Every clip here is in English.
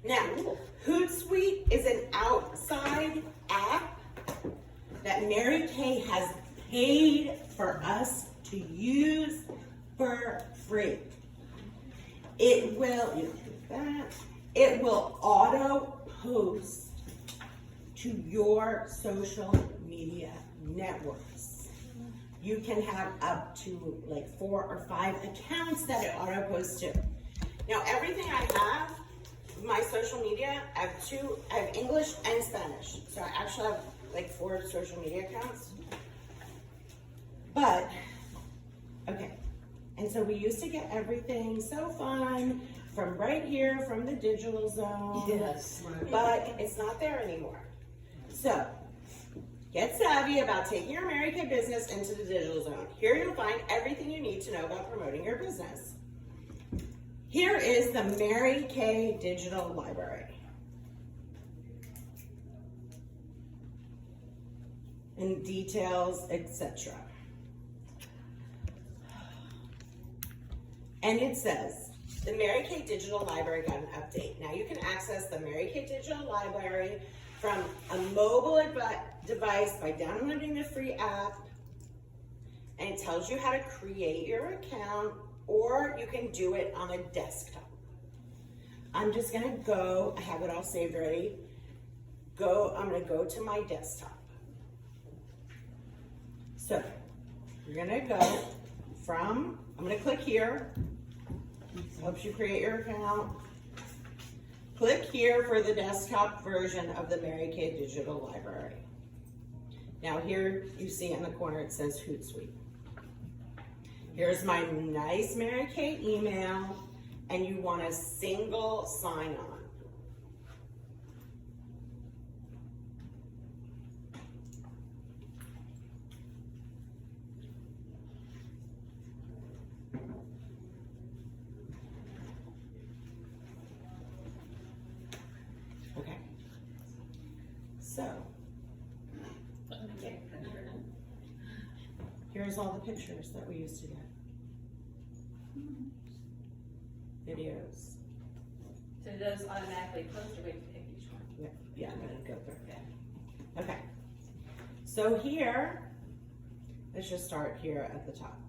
Now, Hootsuite is an outside app that Mary Kay has paid for us to use for free. It will, you don't do that, it will auto post to your social media networks. You can have up to like 4 or 5 accounts that it auto posts to. Now, everything I have, my social media, I have English and Spanish. So I actually have like 4 social media accounts. But, okay. And so we used to get everything so fun from right here, from the digital zone. Yes. But it's not there anymore. So, get savvy about taking your Mary Kay business into the digital zone. Here you'll find everything you need to know about promoting your business. Here is the Mary Kay Digital Library. And details, etc. And it says, the Mary Kay Digital Library got an update. Now you can access the Mary Kay Digital Library from a mobile device by downloading the free app. And it tells you how to create your account, or you can do it on a desktop. I'm just gonna go, I have it all saved already. I'm gonna go to my desktop. So, you're gonna go from, I'm gonna click here. Helps you create your account. Click here for the desktop version of the Mary Kay Digital Library. Now here you see in the corner it says Hootsuite. Here's my nice Mary Kay email, and you want a single sign-on. Okay. So, here's all the pictures that we used to get. Videos. So those automatically post or we have to pick each one? Yeah, I'm gonna go through it. Okay. So here, let's just start here at the top.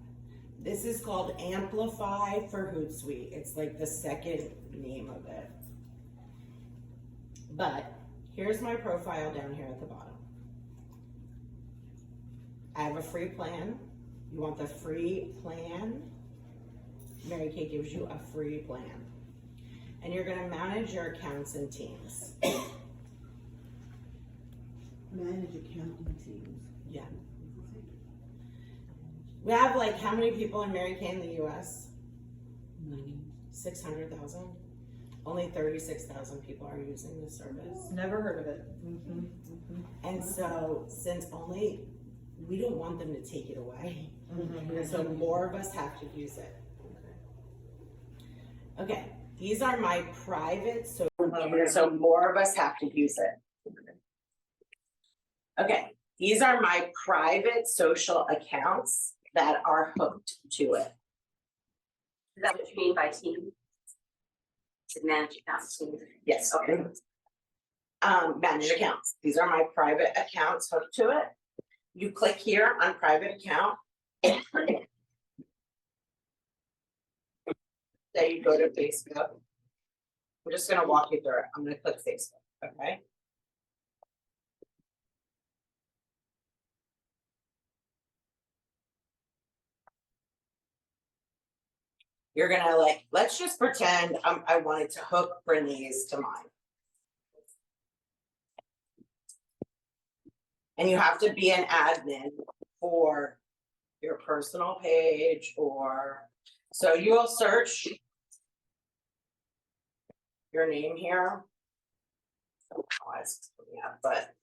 This is called Amplify for Hootsuite. It's like the second name of it. But here's my profile down here at the bottom. I have a free plan. You want the free plan? Mary Kay gives you a free plan. And you're gonna manage your accounts and teams. Manage account and teams. Yeah. We have like how many people in Mary Kay in the US? 600,000. Only 36,000 people are using this service. Never heard of it. And so since we don't want them to take it away. So more of us have to use it. Okay, these are my private, so more of us have to use it. Okay, these are my private social accounts that are hooked to it. Is that what you mean by team? To manage accounts team? Yes, okay. Manage accounts. These are my private accounts hooked to it. You click here on private account. Then you go to Facebook. I'm just gonna walk you through it. I'm gonna click Facebook, okay? You're gonna let's just pretend I wanted to hook Bernice to mine. And you have to be an admin for your personal page so you will search your name here. But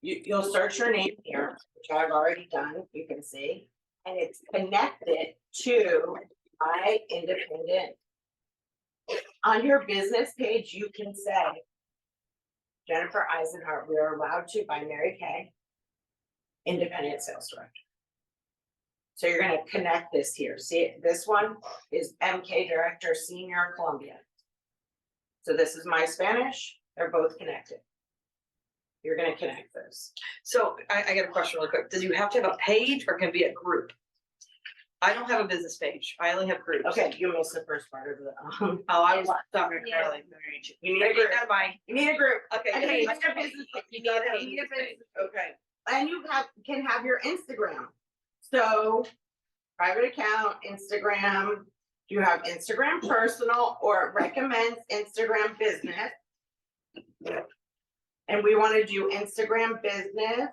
you'll search your name here, which I've already done, you can see, and it's connected to my independent. On your business page, you can say, Jennifer Isenhart, we are allowed to by Mary Kay, independent sales director. So you're going to connect this here. See, this one is MK Director Senior Columbia. So this is my Spanish, they're both connected. You're gonna connect those. So I got a question really quick. Does you have to have a page or can it be a group? I don't have a business page. I only have groups. Okay, you missed the first part of the, Oh, I was talking Yeah. early. you need a group. Mine. You need a group. Okay. Okay, you good. need a business. You got it. You need a business. Okay. And you can have your Instagram. So private account, Instagram, you have Instagram personal or it recommends Instagram business. And we want to do Instagram business.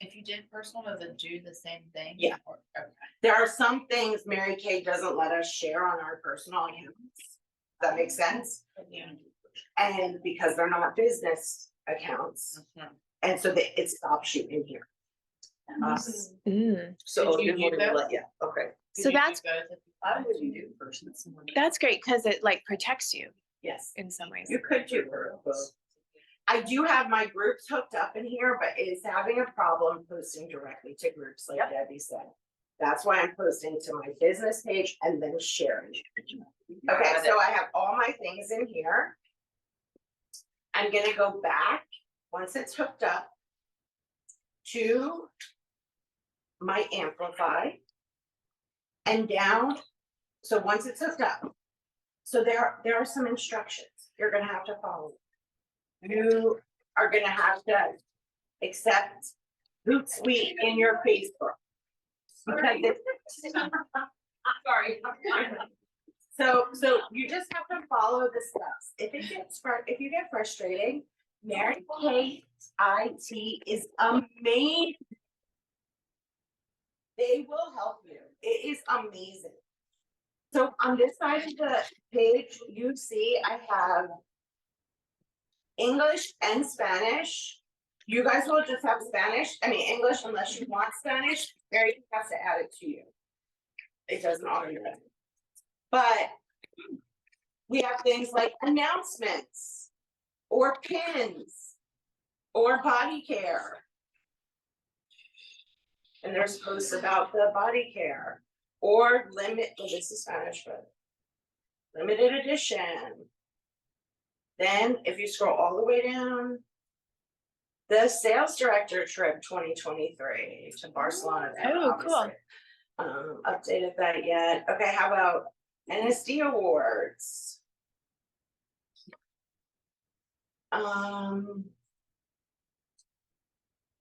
If you did personal, does it do the same thing? Yeah. Okay. There are some things Mary Kay doesn't let us share on our personal accounts. Does that make sense? Yeah. And because they're not business accounts. And so it stops you in here. Us. So Did you you do want to both? yeah, okay. Could So you do that's- both if you How wanted would to? you do personal? That's great because it like protects you Yes. in some ways. You could do both. I do have my groups hooked up in here, but it's having a problem posting directly to groups like Yep. Debbie said. That's why I'm posting to my business page and then sharing. Okay, so I have all my things in here. I'm gonna go back, once it's hooked up, to my Amplify. And down, so once it's hooked up, so there are some instructions you're gonna have to follow. You are gonna have to accept Hootsuite in your Facebook. Because Sorry. So you just have to follow the steps. If you get frustrating, Mary Kay IT is amazing. They will help you. It is amazing. So on this side of the page, you see I have English and Spanish. You guys will just have Spanish, English unless you want Spanish. Mary Kay has to add it to you. It doesn't automatically. But we have things like announcements or pins or body care. And there's posts about the body care or this is Spanish, but limited edition. Then if you scroll all the way down, the sales director trip 2023 to Barcelona. that Oh, cool. obviously, updated that yet. Okay, how about NSD awards?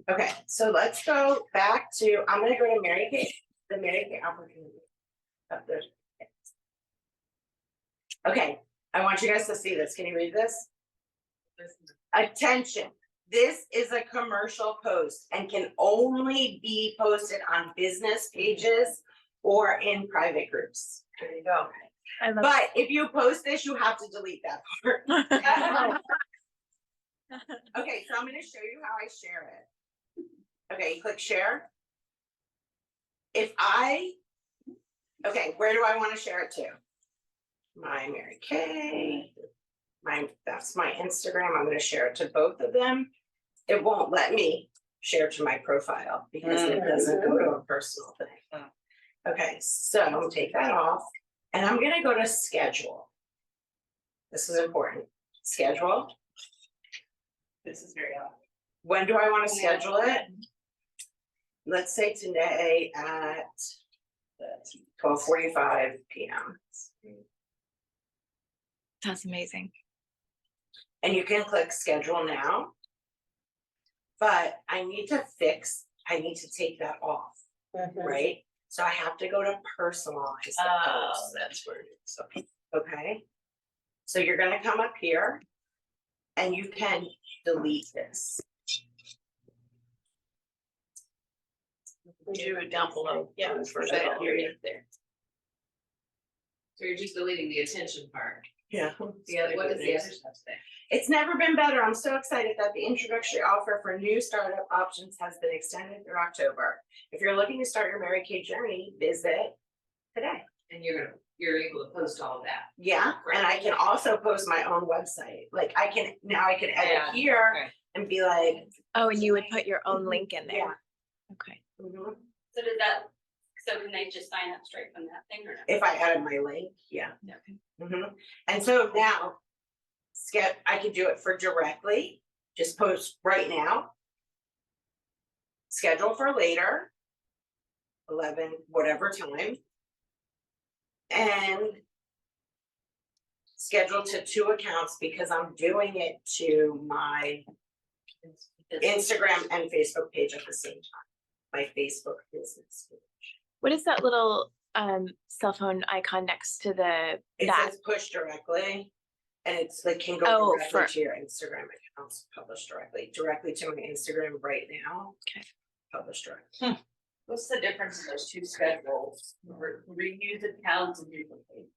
Okay, so let's go back to, I'm gonna go to Mary Kay, the Mary Kay opportunity. Up there. Okay, I want you guys to see this. Can you read this? Attention, this is a commercial post and can only be posted on business pages or in private groups. There you go. I love But if you post this, you have to delete that part. Okay, so I'm gonna show you how I share it. Okay, you click share. Okay, where do I wanna share it to? My Mary Kay, that's my Instagram, I'm gonna share it to both of them. It won't let me share to my profile because it doesn't go to a personal thing. Okay, so I'm gonna take that off and I'm gonna go to schedule. This is important, schedule. This is very odd. When do I wanna schedule it? Let's say today at 12:45 PM. That's amazing. And you can click schedule now. But I need to take that off, right? So I have to go to personalize the post. That's where it is. Okay. Okay, so you're gonna come up here and you can delete this. Do it down below. Yeah, For that that area there. So you're just deleting the attention part. Yeah. The other, what does the other stuff say? It's never been better. I'm so excited that the introductory offer for new startup options has been extended through October. If you're looking to start your Mary Kay journey, visit today. And you're able to post all of that. Yeah, and I can also post my own website. Like I can edit here Right. and be like, Oh, and you would put your own link in there. yeah. Okay. Mhm. So can they just sign up straight from that thing or no? If I added my link, yeah. Okay. And so now I could do it for directly, just post right now. Schedule for later, 11, whatever time. And schedule to 2 accounts because I'm doing it to my Instagram and Facebook page at the same time. My Facebook business page. What is that little cell phone icon next to the It that? says push directly, and it's like can go Oh, directly to your Instagram accounts, publish directly to my Instagram right now. Okay. Publish directly. What's the difference in those two schedules? Reuse accounts and duplicate?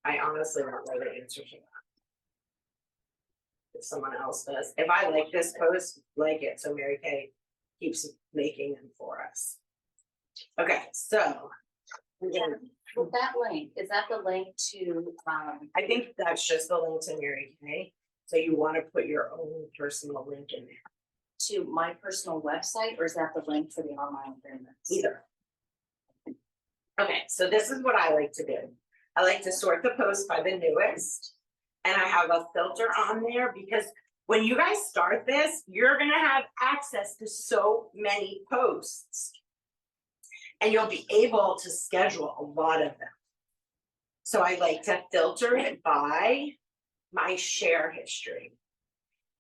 I honestly don't know the answer to that. If someone else does, if I like this post, like it, so Mary Kay keeps making them for us. Okay, so we're gonna- With that link, is that the link to, I think that's just the link to Mary Kay. So you want to put your own personal link in there. to my personal website, or is that the link for the online agreements? Either. Okay, so this is what I like to do. I like to sort the posts by the newest. And I have a filter on there because when you guys start this, you're gonna have access to so many posts. And you'll be able to schedule a lot of them. So I like to filter it by my share history.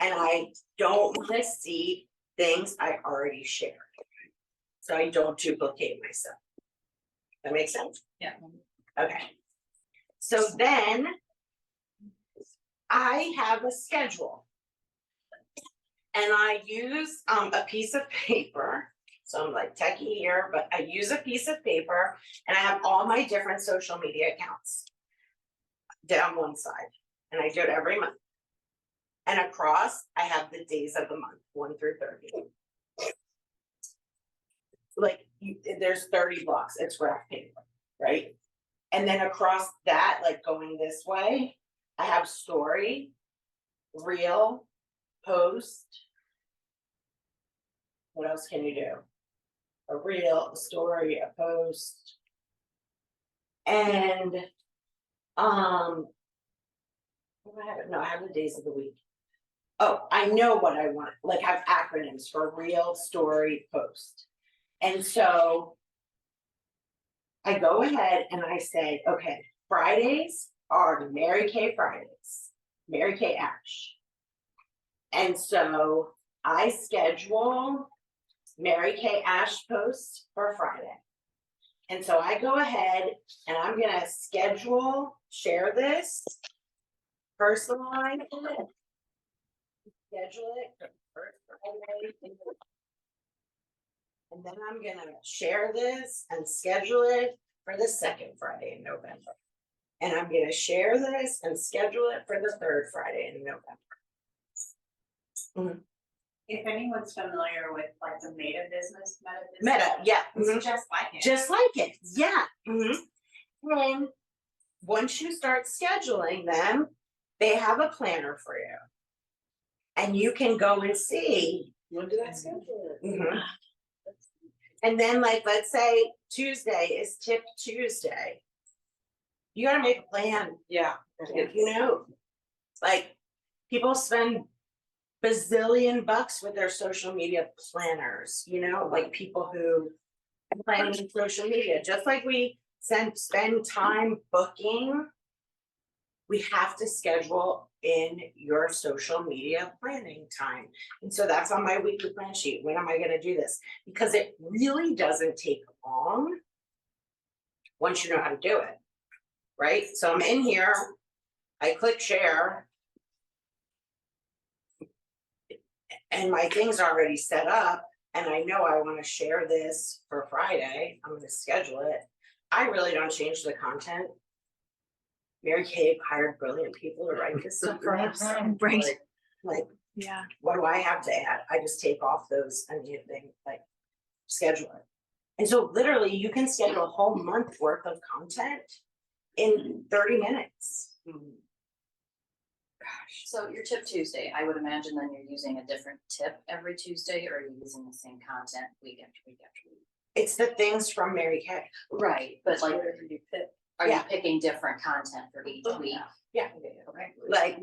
And I don't wanna see things I already shared. So I don't duplicate myself. That makes sense? Yeah. Okay. So then I have a schedule. And I use a piece of paper. So I'm like techie here, but I use a piece of paper and I have all my different social media accounts down one side. And I do it every month. And across, I have the days of the month, 1 through 30. Like there's 30 blocks, it's graph paper, right? And then across that, like going this way, I have story, reel, post. What else can you do? A reel, a story, a post. And what do I have? No, I have the days of the week. Oh, I know what I want, like I have acronyms for reel, story, post. And so I go ahead and I say, okay, Fridays are Mary Kay Fridays, Mary Kay Ash. And so I schedule Mary Kay Ash posts for Friday. And so I go ahead and I'm gonna share this, personalize it, schedule it for first Friday. And then I'm gonna share this and schedule it for the second Friday in November. And I'm gonna share this and schedule it for the third Friday in November. If anyone's familiar with like the Meta business, Meta, yeah. it's just like it. Just like it, yeah. And once you start scheduling them, they have a planner for you. And you can go and see. When did I schedule it? And then like, let's say Tuesday is Tip Tuesday. You gotta make a plan, Yeah. you know? Like, people spend bazillion bucks with their social media planners, you know, like people who are planning social media, just like we spend time booking. We have to schedule in your social media planning time. And so that's on my weekly plan sheet. When am I gonna do this? Because it really doesn't take long once you know how to do it, right? So I'm in here, I click share. And my thing's already set up and I know I wanna share this for Friday, I'm gonna schedule it. I really don't change the content. Mary Kay hired brilliant people to write this stuff for us. Right. Like, Yeah. what do I have to add? I just take off those and you think like schedule it. And so literally you can schedule a whole month worth of content in 30 minutes. So your tip Tuesday, I would imagine then you're using a different tip every Tuesday, or are you using the same content week after week after week? It's the things from Mary Kay. Right, but like, Whatever you pick. Are you Yeah. picking different content for each week? Yeah. Okay. Like, Okay. yeah, like,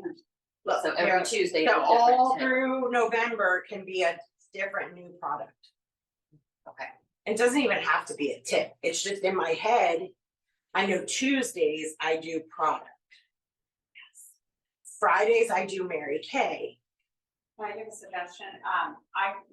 look, So every Tuesday. is so a different all tip. through November can be a different new product. Okay. It doesn't even have to be a tip. It's just in my head. I know Tuesdays I do product. Fridays I do Mary Kay. Can I give a suggestion?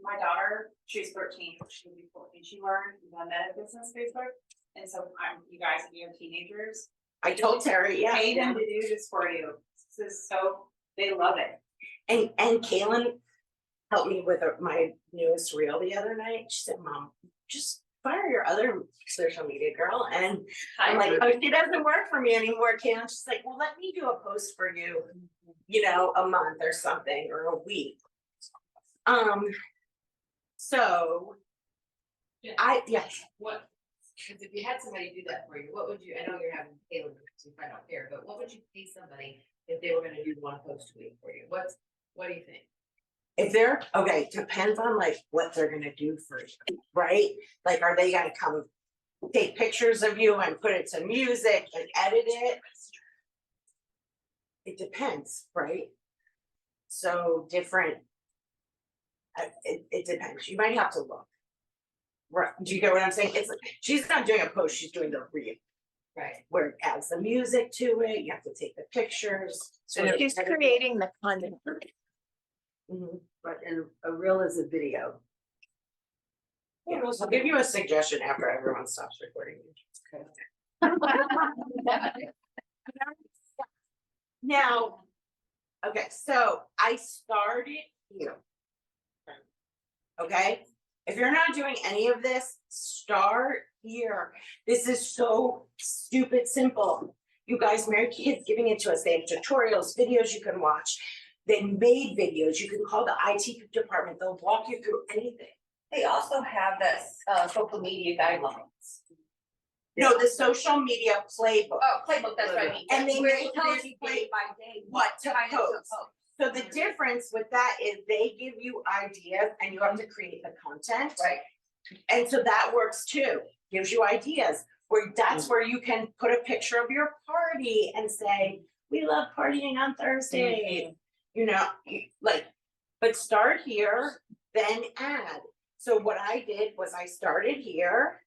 My daughter, she's 13, she'll be 14, she learned the Meta Business Facebook. And so you guys, if you have teenagers, I told Terry, yeah. pay them to do this for you. This is so, they love it. And Kaylin helped me with my newest reel the other night. She said, Mom, just fire your other social media girl. And I'm like, oh, she doesn't work for me anymore, Kaylin. She's like, well, let me do a post for you, you know, a month or something, or a week. So yes. What, because if you had somebody do that for you, what would you, I know you're having Caleb, so I don't care, but what would you pay somebody if they were gonna do one post a week for you? What do you think? If they're, okay, depends on like what they're gonna do for you, right? Like, are they gonna come take pictures of you and put it to music and edit it? It depends, right? So different. It depends. You might have to look. Right, do you get what I'm saying? It's like, she's not doing a post, she's doing the reel. Right. Where it adds the music to it, you have to take the pictures. So She's creating the content. Mhm. But and a reel is a video. Yeah, I'll give you a suggestion after everyone stops recording. Now, okay, so I started here. Okay, if you're not doing any of this, start here. This is so stupid simple. You guys, Mary Kay's giving it to us. They have tutorials, videos you can watch. They made videos. You can call the IT department. They'll walk you through anything. They also have this, social media guidelines. No, the social media playbook. Oh, playbook, that's what I mean. And they Where make it tells this you play- day by day. what to kind of post. So the difference with that is they give you ideas and you have to create the content. Right. And so that works too, gives you ideas, where that's where you can put a picture of your party and say, we love partying on Thursday. You know, like, but start here, then add. So what I did was I started here.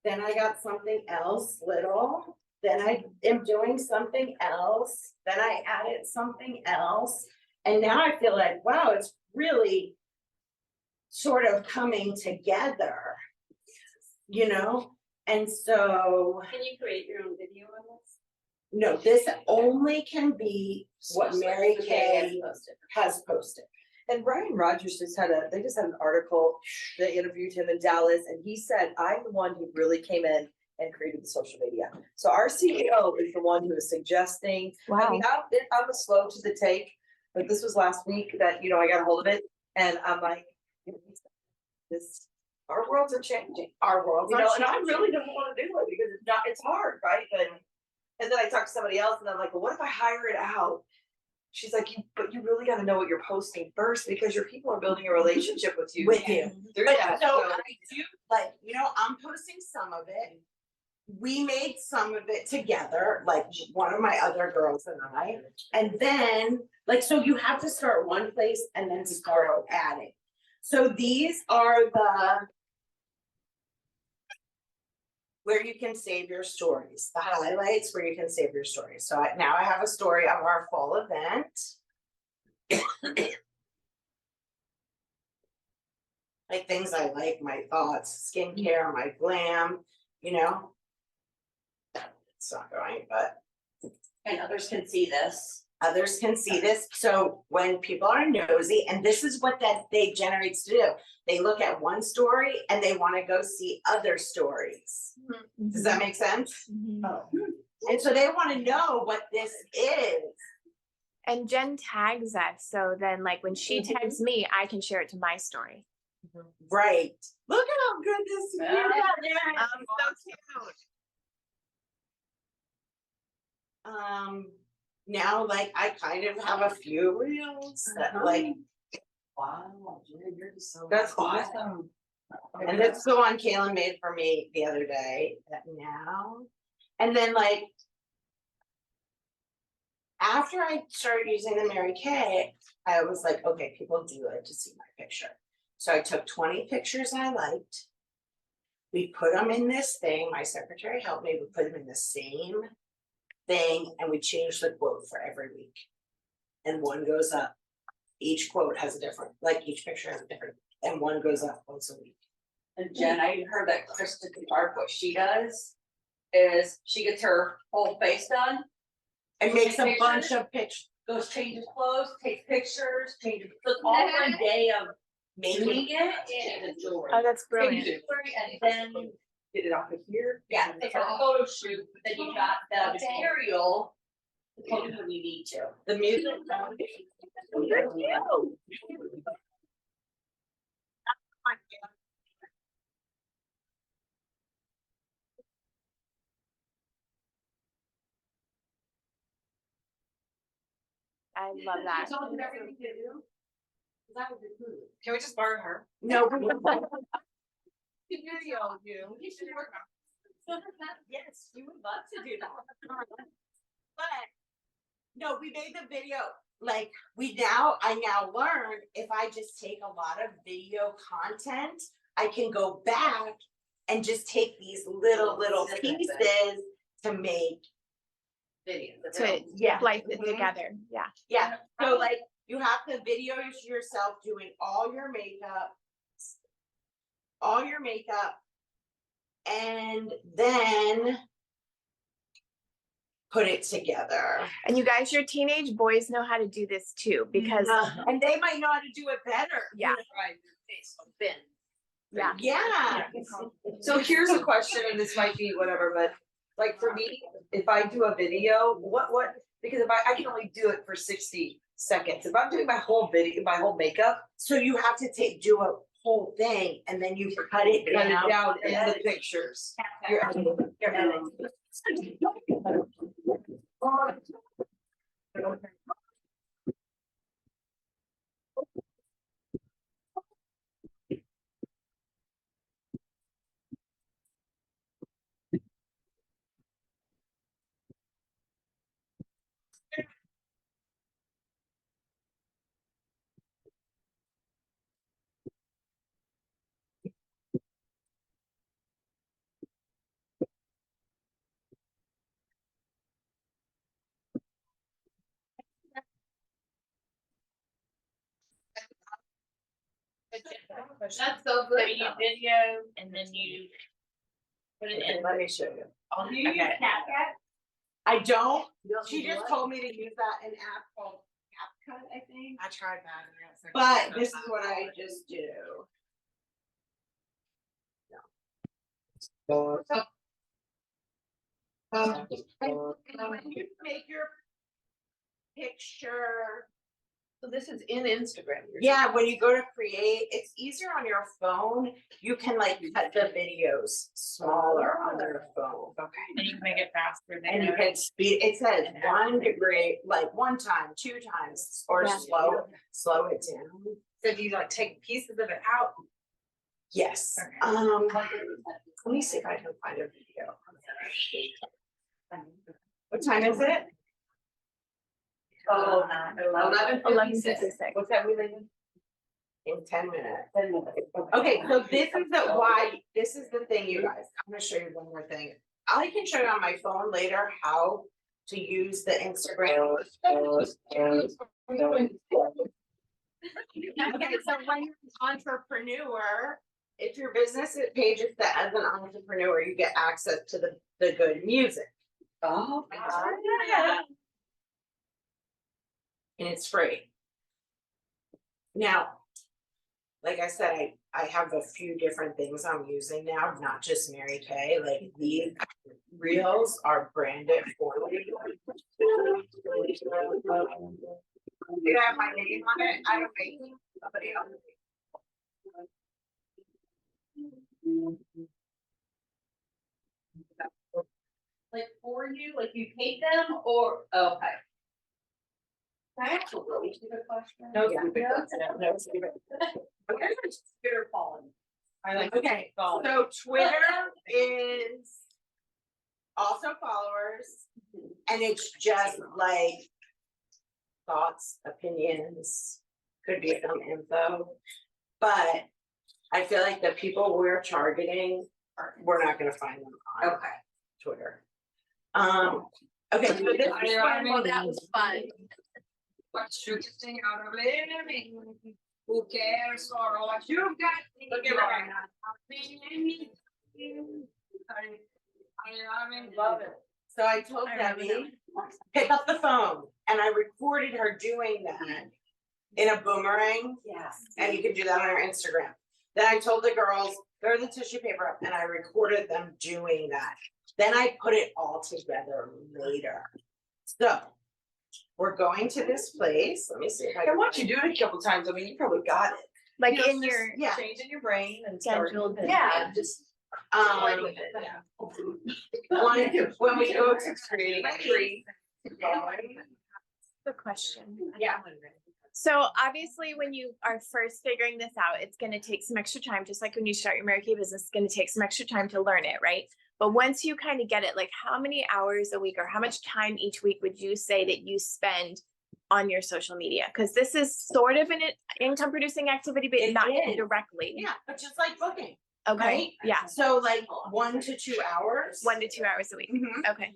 Then I got something else little, then I am doing something else, then I added something else. And now I feel like, wow, it's really sort of coming together, you know? And so, Can you create your own video on this? no, this only can be what Mary Kay has posted. And Ryan Rogers they just had an article, they interviewed him in Dallas, and he said, I'm the one who really came in and created the social media. So our CEO is the one who is suggesting. I mean, I'm slow to the take, but this was last week that, you know, I got a hold of it, and I'm like, our worlds are changing. Our world, You know, and I really don't wanna do it because it's hard, right? And then I talked to somebody else and I'm like, well, what if I hire it out? She's like, but you really gotta know what you're posting first because your people are building a relationship with you. with you. Through But that, so so- I do, like, you know, I'm posting some of it. We made some of it together, like one of my other girls and I. And then, like, so you have to start one place and then start adding. So these are where you can save your stories, the highlights where you can save your stories. So now I have a story of our fall event. Like things I like, my thoughts, skincare, my glam, you know. It's not going, but And others can see this. others can see this. So when people are nosy, and this is what that they generates to do. They look at one story and they want to go see other stories. Does that make sense? Mhm. And so they want to know what this is. And Jen tags us, so then like when she tags me, I can share it to my story. Right. Look at how good this is. So cute. Now like I kind of have a few reels that like, Wow, you're so. That's awesome. and that's the one Kaylin made for me the other day, that now And then like. After I started using the Mary Kay, I was like, okay, people do like to see my picture. So I took 20 pictures I liked. We put them in this thing, my secretary helped me, we put them in the same thing and we changed the quote for every week. And one goes up, each quote has a different, like each picture has a different, and one goes up once a week. And Jen, I heard that Krista Clark, what she does is she gets her whole face done, It makes a Pictures? bunch of pictures, goes changes clothes, takes pictures, changes, so it's all one day of doing it. Changes jewelry. Oh, that's brilliant. Changes jewelry, and then, Get it off of here. yeah, it's a photo shoot, but then you got the material. The photo that we need to. The music. I love that. Tell them everything to do. That would be cool. Can we just borrow her? no, Video you. You should work on. Yes, you would love to do that. but. No, we made the video, like, I now learn if I just take a lot of video content, I can go back and just take these little pieces to make. Video. To Yeah. splice it Mhm. together, yeah. Yeah, so like, you have to video yourself doing all your makeup. And then. Put it together. And you guys, your teenage boys know how to do this too, because, And they might know how to do it better. yeah, Right, your face will bend. yeah. Yeah. So here's a question, and this might be whatever, but like for me, if I do a video, what, because if I can only do it for 60 seconds. If I'm doing my whole video, my whole makeup, So you have to do a whole thing and then you cut it cut it down. down in the pictures. You're editing. That's so good. So you video and then you put it in. Let me show you. Do you use Okay. CapCut? I don't, she just told me to use an app called CapCut, I think. I tried that. and it's like- But this is what I just do. You make your picture. So this is in Instagram. Yeah, when you go to create, it's easier on your phone. You can like cut the videos smaller on your phone. Okay. And you can make it faster And you can speed, it says 1 degree, like 1 time, 2 times, or Yeah. slow it down. So do you like take pieces of it out? Yes, Okay. let me see if I can find a video. What time is it? Oh, 11:56. What time we leaving? In 10 minutes. Okay, so this is the thing, you guys, I'm gonna show you one more thing. I can show you on my phone later how to use the Instagram. Okay, so when you're an entrepreneur, if your business page is set as an entrepreneur, you get access to the good music. Oh. And it's free. Now, like I said, I have a few different things I'm using now, not just Mary Kay, like these reels are branded for me. You have my name on it, I don't make somebody else. Like for you, like you take them or, okay. Can I ask a really stupid question? No, no, stupid. Okay, computer falling. Okay, so Twitter is also followers, and it's just like thoughts, opinions, could be some info. But I feel like the people we're targeting, we're not gonna find them on Okay. Twitter. Okay, so this is Well, that was fun. What's your thing out of living? Who cares or what you got? Look at right I love it. So I told I remember that Debbie, pick up the phone, and I recorded her doing that in a boomerang, Yes. and you can do that on her Instagram. Then I told the girls, throw the tissue paper up, and I recorded them doing that. Then I put it all together later. So, we're going to this place, let me see if I can. And once you do it a couple times, I mean, you probably got it. Like You know, in just your yeah. Change in your brain and start. scheduled. Yeah, just. play with it, yeah. When we go to creating a tree. The question. Yeah. So obviously, when you are first figuring this out, it's gonna take some extra time, just like when you start your Mary Kay business, it's gonna take some extra time to learn it, right? But once you kind of get it, like how many hours a week or how much time each week would you say that you spend on your social media? Because this is sort of an income producing activity, but It not is. directly. Yeah, but just like booking, Okay, right? yeah, So like 1 to 2 hours. 1 to 2 hours a week. Mhm. Okay,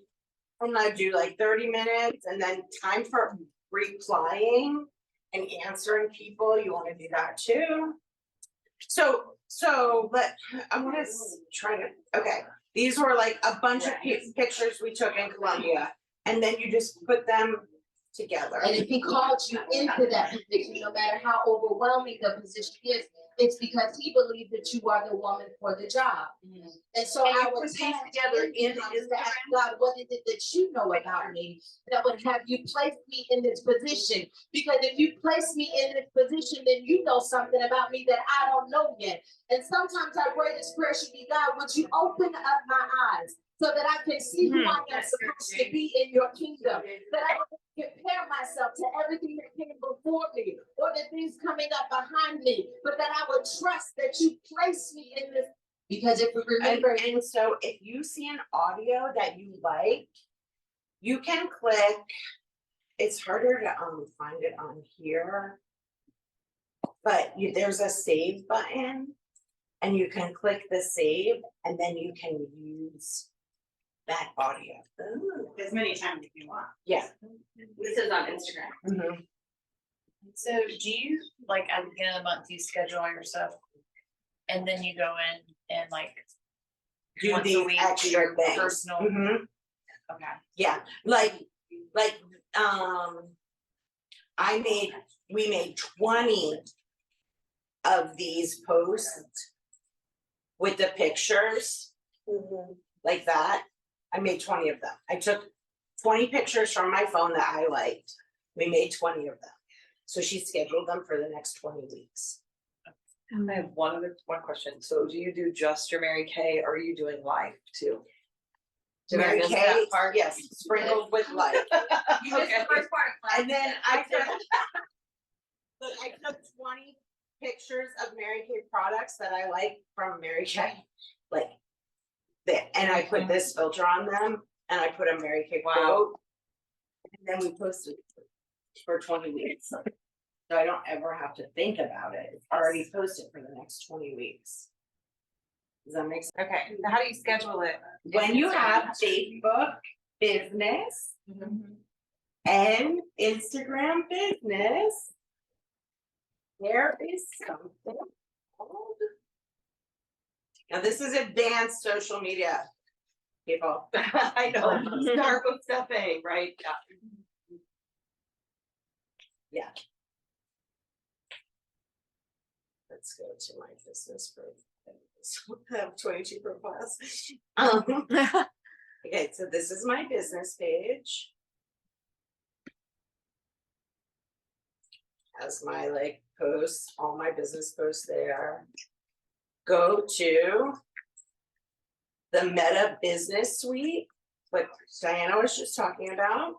And I do like 30 minutes and then time for replying and answering people, you wanna do that too. So, but I wanna try to, okay, these were like a bunch of pictures we took in Colombia. And then you just put them together. And if he called you into that position, no matter how overwhelming the position is, it's because he believed that you are the woman for the job. And so And you I would put these task together him in to Instagram? ask God, what is it that you know about me that would have you place me in this position? Because if you place me in this position, then you know something about me that I don't know yet. And sometimes our greatest prayer should be, God, would you open up my eyes so that I can see who I am supposed to be in your kingdom, that I don't compare myself to everything that came before me or the things coming up behind me, but that I would trust that you place me in this. Because if we remember, And so if you see an audio that you like, you can click, it's harder to find it on here. But there's a save button and you can click the save and then you can use that audio. As many times as you want. Yeah. This is on Instagram. Mhm. So do you, like, at the beginning of the month, you schedule all your stuff? And then you go in and like. Do once a these week, do extra your things. Personal, Mhm. okay. Yeah, we made 20 of these posts with the pictures, like that. I made 20 of them. I took 20 pictures from my phone that I liked. We made 20 of them. So she scheduled them for the next 20 weeks. I have one question. So do you do just your Mary Kay or are you doing live too? Did I Mary miss Kay, that part? yes, sprinkled with light. You missed the first part. And then I took, look, I took 20 pictures of Mary Kay products that I like from Mary Kay, like that, and I put this filter on them, and I put a Mary Kay quote. And then we posted for 20 weeks, so I don't ever have to think about it. It's already posted for the next 20 weeks. Does that make sense? Okay, so how do you schedule it? When you have Facebook business and Instagram business, there is something called. Now, this is advanced social media, people. I know, Starbucks cafe, right? Yeah. Let's go to my business profile. I have 22 profiles. Okay, so this is my business page. Has my like posts, all my business posts there. Go to the Meta Business Suite, what Diana was just talking about.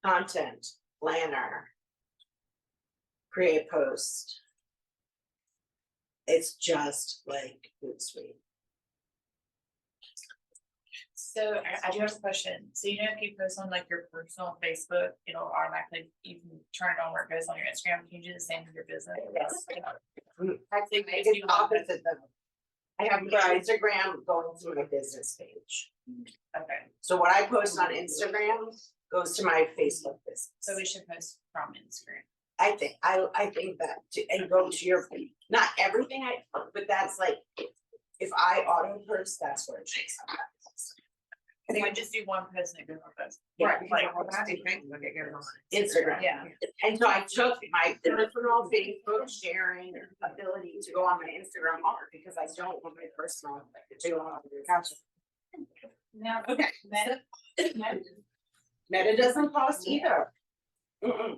Content, planner, create post. It's just like Hootsuite. So I do have a question. So you know, if you post on like your personal Facebook, it'll automatically, you can turn it on where it goes on your Instagram. Can you do the same with your business? I think it's opposite though. I have my Instagram going to my business page. Okay, So what I post on Instagram goes to my Facebook business. so we should post from Instagram. I think that, and go to your, not everything but that's like, if I auto post, that's where it takes up. I think we just do one post and it goes on both. Yeah. Like, Instagram. yeah. And so I took my personal Facebook sharing ability to go on my Instagram off because I don't want my personal to go on your account. Now, Okay. Meta, Meta doesn't cost either. Mm-mm.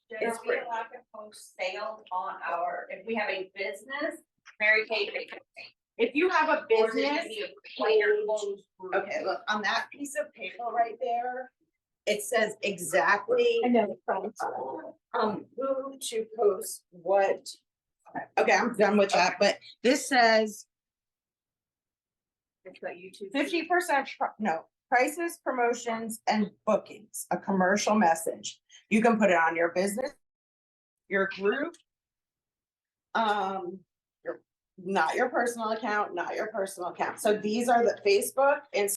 Jen, It's are we free. allowed to post sales on our, if we have a business, Mary Kay, If you have a or is it business. gonna be a player closed group? Okay, look, on that piece of paper right there, it says exactly. know. Who to post what. Okay, I'm done with that, but this says It's got YouTube. 50%, prices, promotions, and bookings, a commercial message. You can put it on your business, your group. Not your personal account. So these are the Facebook and